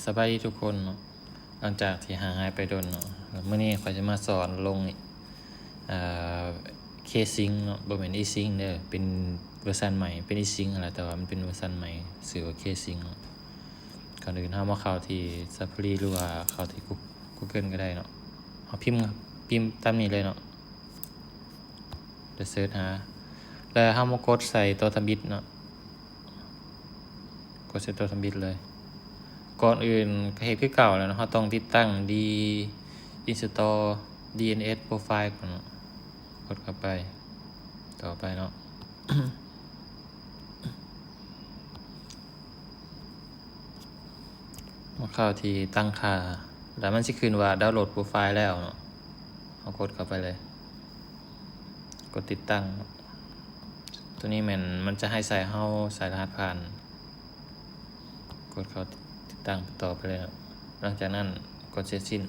สบายดีทุกคนเนาะหลังจากที่หายไปโดนเนาะเมื่อนี้ข้อยจะมาสอนลงเคซิงเนาะบ่แม่นอีซิงเด้อเป็นเวอร์ชันใหม่เป็นอีซิงอะไรแต่ว่ามันเป็นเวอร์ชันใหม่ชื่อว่าเคซิงเนาะก่อนอื่นเฮามาเข้าที่ Safari หรือว่าเข้าที่ Google ก็ได้เนาะเฮาพิมพ์ตามนี้เลยเนาะเดี๋ยวเสิร์ชหาแล้วเฮามากดใส่ตัวทำบิตเนาะกดใส่ตัวทำบิตเลยก่อนอื่นก็เฮ็ดคือเก่าแล้วเนาะเฮาต้องติดตั้งinstall DNS profile ก่อนเนาะกดเข้าไปต่อไปเนาะ มาเข้าที่ตั้งค่าแล้วมันสิขึ้นว่าดาวน์โหลดโปรไฟล์แล้วเนาะเอากดเข้าไปเลยกดติดตั้งตัวนี้มันจะให้ใส่รหัสผ่านกดเข้าติดตั้งต่อไปเลยเนาะหลังจากนั้นกดเสร็จสิ้น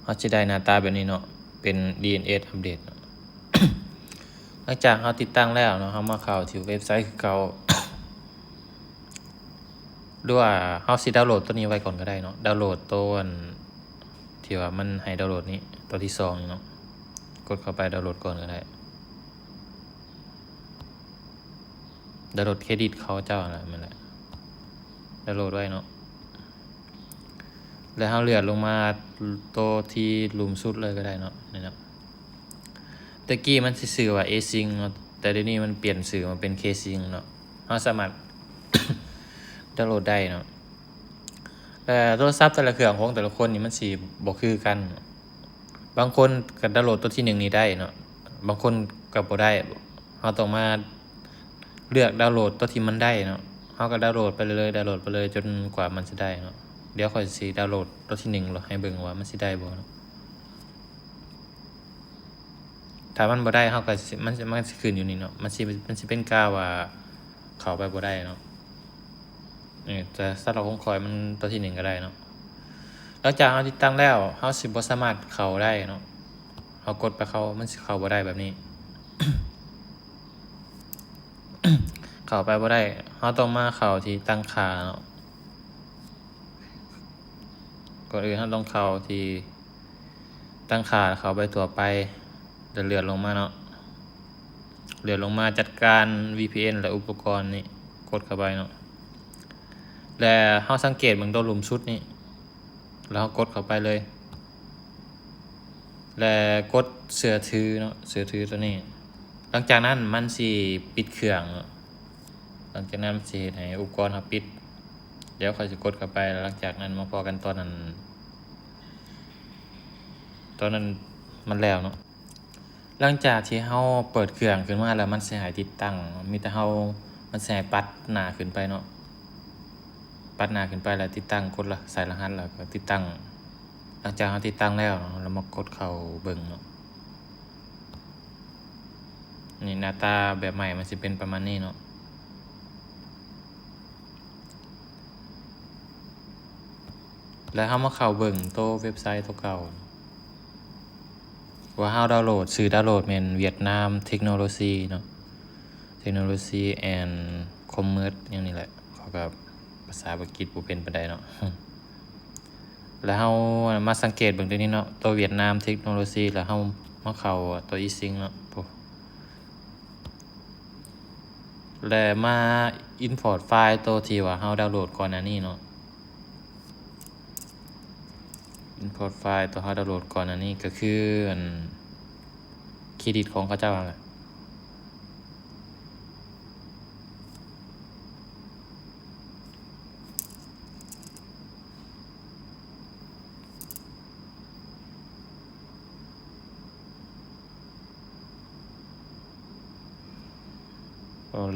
เราจะได้หน้าตาแบบนี้เนาะเป็น DNS อัปเดตเนาะ หลังจากเราติดตั้งแล้วเนาะเรามาเข้าที่เว็บไซต์คือเก่า หรือว่าเราสิดาวน์โหลดตัวนี้ไว้ก่อนก็ได้เนาะดาวน์โหลดตัวที่ว่ามันให้ดาวน์โหลดนี้ตัวที่2นี่เนาะกดเข้าไปดาวน์โหลดก่อนก็ได้ดาวน์โหลดเครดิตเขาเจ้าอะไรมันแหละดาวน์โหลดไว้เนาะแล้วเราเลื่อนลงมาตัวที่ลุ่มสุดเลยก็ได้เนาะนี่เนาะตะกี้มันสิชื่อว่า async เนาะแต่เดี๋ยวนี้มันเปลี่ยนชื่อมาเป็น ksync เนาะเราสามารถ ดาวน์โหลดได้เนาะแต่โทรศัพท์แต่ละเครื่องของแต่ละคนนี่มันสิบ่คือกันบางคนก็ดาวน์โหลดตัวที่1นี้ได้เนาะบางคนก็บ่ได้เราต้องมาเลือกดาวน์โหลดตัวที่มันได้เนาะเราก็ดาวน์โหลดไปเลยดาวน์โหลดไปเลยจนกว่ามันจะได้เนาะเดี๋ยวค่อยสิดาวน์โหลดตัวที่1แล้วให้เบิ่งว่ามันสิได้บ่เนาะถ้ามันบ่ได้เราก็สิมันสิขึ้นอยู่นี่เนาะมันสิเป็นกาว่าเข้าไปบ่ได้เนาะแต่สำหรับของข้อยมันตัวที่1ก็ได้เนาะหลังจากเราติดตั้งแล้วเราสิบ่สามารถเข้าได้เนาะเรากดไปเข้ามันสิเข้าบ่ได้แบบนี้ เข้าไปบ่ได้เราต้องมาเข้าที่ตั้งค่าเนาะก่อนอื่นเราต้องเข้าที่ตั้งค่าเข้าไปตัวไปเลื่อนลงมาเนาะเลื่อนลงมาจัดการ VPN และอุปกรณ์นี่กดเข้าไปเนาะและเราสังเกตเบิ่งตัวหลุมชุดนี้แล้วเรากดเข้าไปเลยและกดเสือถือเนาะเสือถือตัวนี้หลังจากนั้นมันสิปิดเครื่องเนาะหลังจากนั้นมันสิเฮ็ดให้อุปกรณ์เราปิดเดี๋ยวค่อยสิกดเข้าไปหลังจากนั้นมาพอกันตอนนั้นมันแล้วเนาะหลังจากที่เราเปิดเครื่องขึ้นมาแล้วมันสิให้ติดตั้งมีแต่มันสิให้ปัดหน้าขึ้นไปเนาะปัดหน้าขึ้นไปแล้วติดตั้งกดใส่รหัสแล้วก็ติดตั้งหลังจากเราติดตั้งแล้วเรามากดเข้าเบิ่งเนาะนี่หน้าตาแบบใหม่มันสิเป็นประมาณนี้เนาะแล้วเรามาเข้าเบิ่งตัวเว็บไซต์ตัวเก่าว่าเราดาวน์โหลดชื่อดาวน์โหลดแม่นเวียดนามเทคโนโลยีเนาะเทคโนโลยีแอนด์คอมเมอร์สอย่างนี้แหละเขาก็ภาษาอังกฤษบ่เป็นปานใดเนาะ แล้วเรามาสังเกตเบิ่งตัวนี้เนาะตัวเวียดนามเทคโนโลยีแล้วเรามาเข้าตัวอีซิงเนาะแล้วมา import ไฟล์ตัวที่ว่าเราดาวน์โหลดก่อนหน้านี้เนาะ import ไฟล์ตัวเราดาวน์โหลดก่อนหน้านี้ก็คือเครดิตของเขาเจ้านั่นแหละ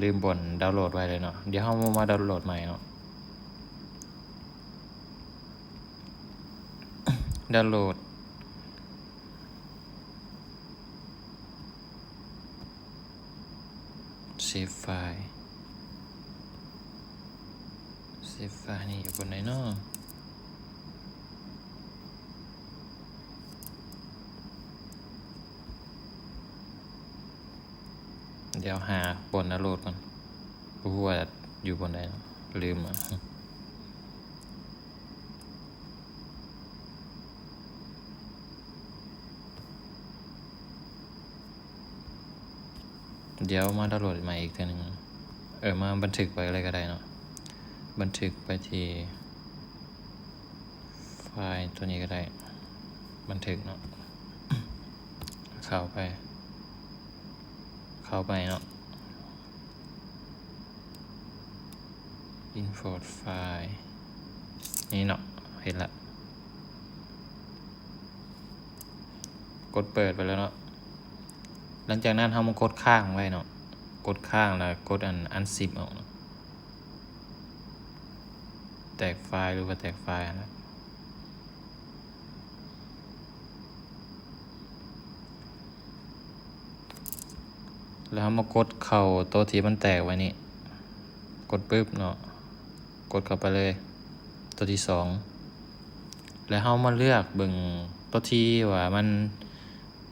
ลืมบ่นดาวน์โหลดไว้เลยเนาะเดี๋ยวเรามาดาวน์โหลดใหม่เนาะ ดาวน์โหลดเซฟไฟล์นี่อยู่บนไหนเนาะเดี๋ยวหาบนดาวน์โหลดก่อนรู้ว่าอยู่บนไหนเนาะ ลืมอ่ะเดี๋ยวมาดาวน์โหลดใหม่อีกทีนึงมาบันทึกไปอะไรก็ได้เนาะบันทึกไปที่ไฟล์ตัวนี้ก็ได้บันทึกเนาะเข้าไปเนาะ import file นี่เนาะเห็นละกดเปิดไปแล้วเนาะหลังจากนั้นเรามากดข้างไว้เนาะกดข้างแล้วกดอันซิปออกแตกไฟล์หรือว่าแตกไฟล์นะแล้วเรามากดเข้าตัวที่มันแตกไว้นี่กดปึ๊บเนาะกดเข้าไปเลยตัวที่2แล้วเรามาเลือกเบิ่งตัวที่ว่ามัน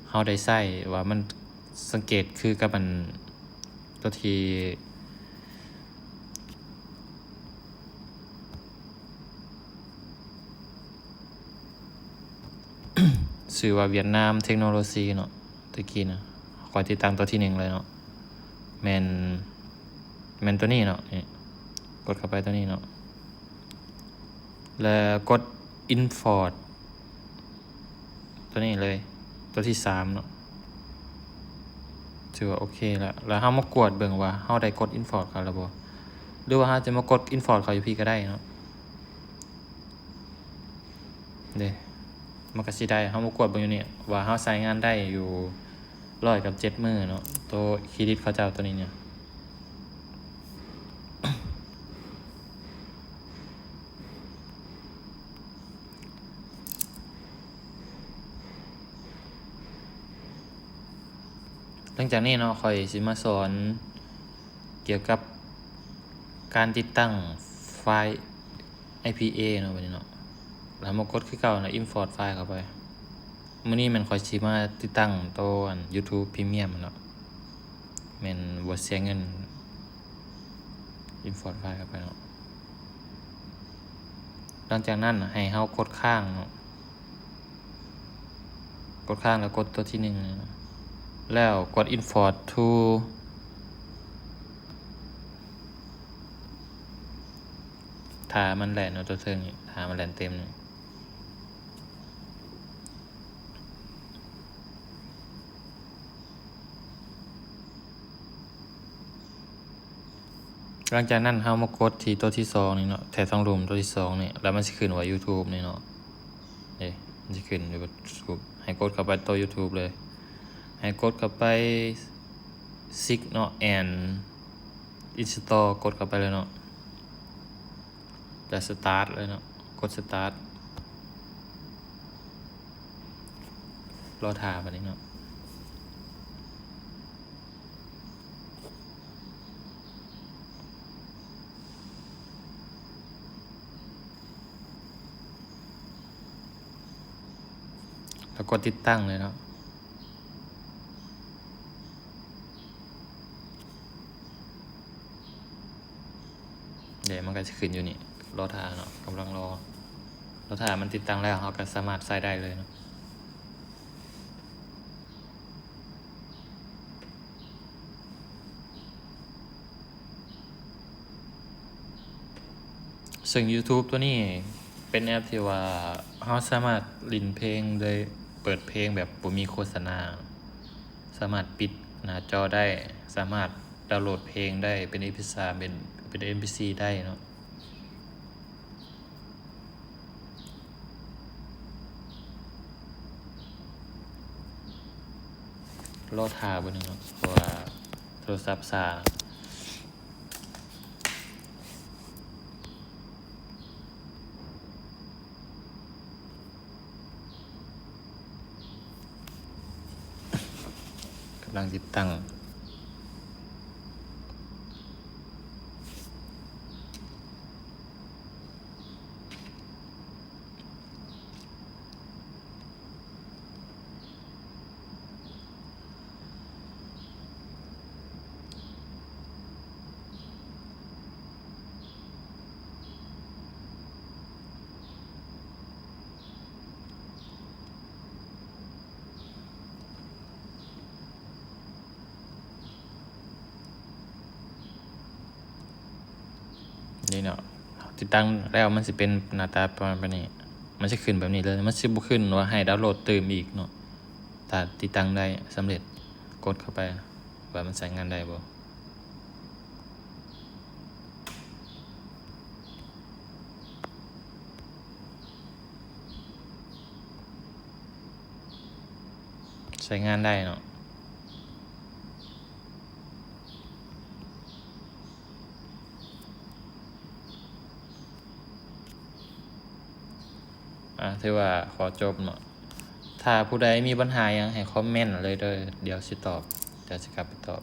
เราได้ใช้ว่ามันสังเกตคือกับมันตัวที่ชื่อว่าเวียดนามเทคโนโลยีเนาะตะกี้นะขอติดตามตัวที่1เลยเนาะแมนตัวนี้เนาะนี่กดเข้าไปตัวนี้เนาะแล้วกด import ตัวนี้เลยตัวที่3เนาะถือว่าโอเคแล้วเฮามากวดเบิ่งว่าเฮาได้กด import เขาแล้วบ่หรือว่าเฮาจะมากด import เขาอยู่พี่ก็ได้เนาะเด้มันก็สิได้เฮามากวดเบิ่งอยู่นี่ว่าเฮาใช้งานได้อยู่100 กับ 7 มื้อเนาะตัวเครดิตเขาเจ้าตัวนี้เนี่ยหลังจากนี้เนาะค่อยสิมาสอนเกี่ยวกับการติดตั้งไฟล์ IPA เนาะบัดนี้เนาะแล้วมากดคือเก่านะ import ไฟล์เข้าไปมื้อนี้มันค่อยสิมาติดตั้งตัวYouTube Premium เนาะแม่นบ่เสียเงิน import ไฟล์เข้าไปเนาะหลังจากนั้นให้เฮากดข้างเนาะกดข้างแล้วกดตัวที่1เนาะแล้วกด import to ถ้ามันแล่นเนาะตัวเทิงนี่ถ้ามันแล่นเต็มนี่หลังจากนั้นเฮามากดที่ตัวที่2นี่เนาะแถบทองหลุมตัวที่2นี่แล้วมันสิขึ้นว่า YouTube นี่เนาะนี่มันสิขึ้นอยู่ว่า YouTube ให้กดเข้าไปตัว YouTube เลยให้กดเข้าไป Sign เนาะ and install กดเข้าไปเลยเนาะจะ start เลยเนาะกด start รอท่าบัดนี้เนาะแล้วกดติดตั้งเลยเนาะเดี๋ยวมันก็จะขึ้นอยู่นี่รอท่าเนาะกำลังรอท่ามันติดตั้งแล้วเราก็สามารถใช้ได้เลยเนาะซึ่ง YouTube ตัวนี้เป็นแอปที่ว่าเราสามารถลินเพลงโดยเปิดเพลงแบบบ่มีโฆษณาสามารถปิดหน้าจอได้สามารถดาวน์โหลดเพลงได้เป็น MP3 เป็น MP4 ได้เนาะรอท่าเบิ่งเนาะเพราะว่าโทรศัพท์ช้ากำลังติดตั้ง นี่เนาะติดตั้งแล้วมันสิเป็นหน้าตาประมาณนี้มันจะขึ้นแบบนี้เลยมันสิบ่ขึ้นว่าให้ดาวน์โหลดเติมอีกเนาะถ้าติดตั้งได้สำเร็จกดเข้าไปว่ามันใช้งานได้บ่ใช้งานได้เนาะถือว่าขอจบเนาะถ้าผู้ใดมีปัญหาหยังให้คอมเมนต์เลยเด้อเดี๋ยวสิตอบเดี๋ยวสิกลับไปตอบ